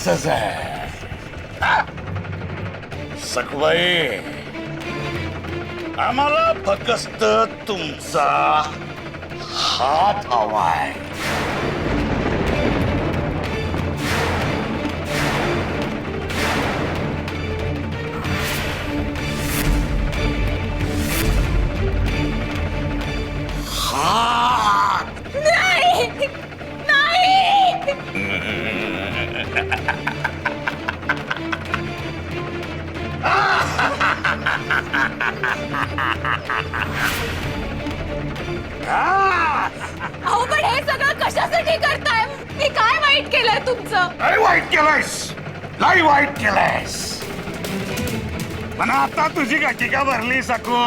असंच आहे. सखबाई, आम्हाला फक्त तुमचा हात हवाय. हात. नाही नाही. अहो पण हे सगळं कशासाठी करताय? मी काय वाईट केलंय तुमचं? लय वाईट केलंयस, लय वाईट केलंयस. पण आता तुझी गटी का भरली सकू?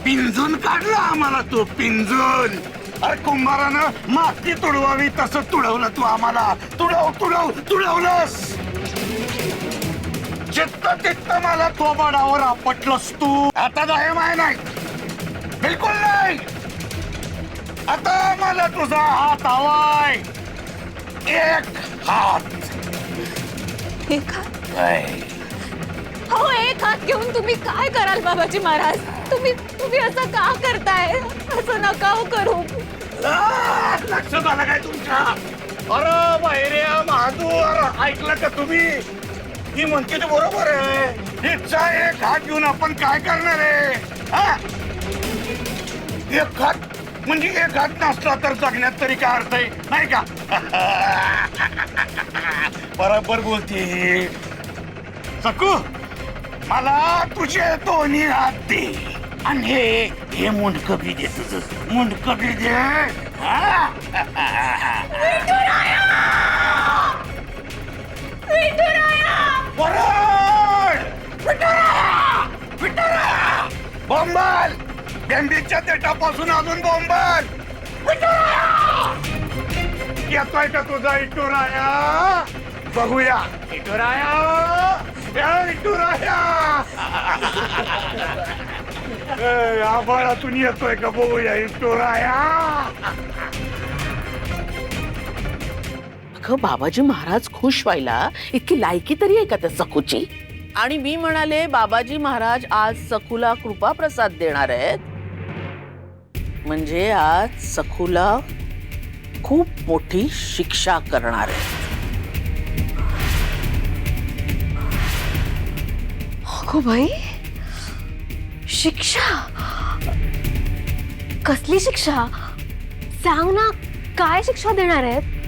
पिंजून काढलं आम्हाला तू, पिंजून. अरे कुंभारानं माती तुडवावी तसं तुडवलं तू आम्हाला. तुडवलंस. चित्त तित्त मला थोबाडावर आपटलंस तू. आता दया माय नाही, बिलकुल नाही. आता मला तुझा हात हवाय. एक हात. एक हात? हो, एक हात घेऊन तुम्ही काय कराल बाबाजी महाराज? तुम्ही असं का करताय? असं नका हो करू. लक्षात आलं काय तुमच्या? अरे बाहेर महादूर, ऐकलं का तुम्ही? ही म्हणते ते बरोबर आहे. हिचा एक हात घेऊन आपण काय करणार आहे? हा? एक हात म्हणजे एक हात नसला तर जगण्यात तरी काय अर्थ आहे, नाही का? बरोबर बोलते सकू. मला तुझे दोन्ही हात दे आणि हे मुंडकं बी दे. तुझं मुंडकं बी दे. बॉम्बल बेंबीच्या देठापासून अजून बॉम्बल. येतोय का तुझा इटुराया? बघूया. इटुराया, इटुराया. आभाळातून येतोय का बघूया इटुराया. अगं बाबाजी महाराज खुश व्हायला इतकी लायकी तरी आहे का त्या सखूची? आणि मी म्हणाले बाबाजी महाराज आज सखूला कृपा प्रसाद देणार आहेत, म्हणजे आज सखूला खूप मोठी शिक्षा करणार आहेत. अगो बाई, शिक्षा? कसली शिक्षा? सांग ना, काय शिक्षा देणार आहेत?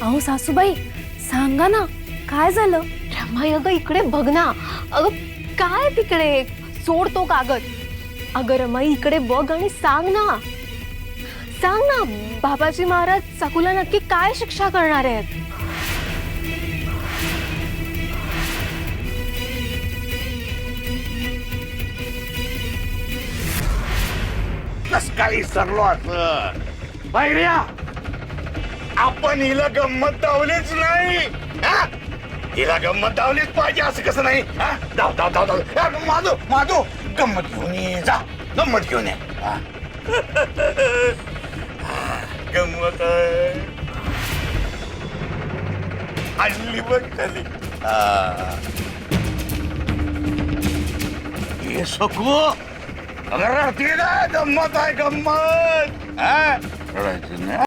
अहो सासूबाई, सांगा ना काय झालं? रमाई, अगं इकडे बघ ना. अगं काय तिकडे? सोड तो कागद. अगं रमाई, इकडे बघ आणि सांग ना. सांग ना, बाबाजी महाराज सखूला नक्की काय शिक्षा करणार आहेत? कस काही सरलो असं बाहेर्या? आपण हिला गंमत दावलीच नाही. हिला गंमत दावलीच पाहिजे असं कसं नाही? धाव धाव धाव धाव. माधू माधू, गंमत घेऊन ये. जा, गंमत घेऊन ये. गंमत आणली बघ खाली. ये सकू, अगर राहते ना, गंमत आहे गंमत. रडायचं नाही.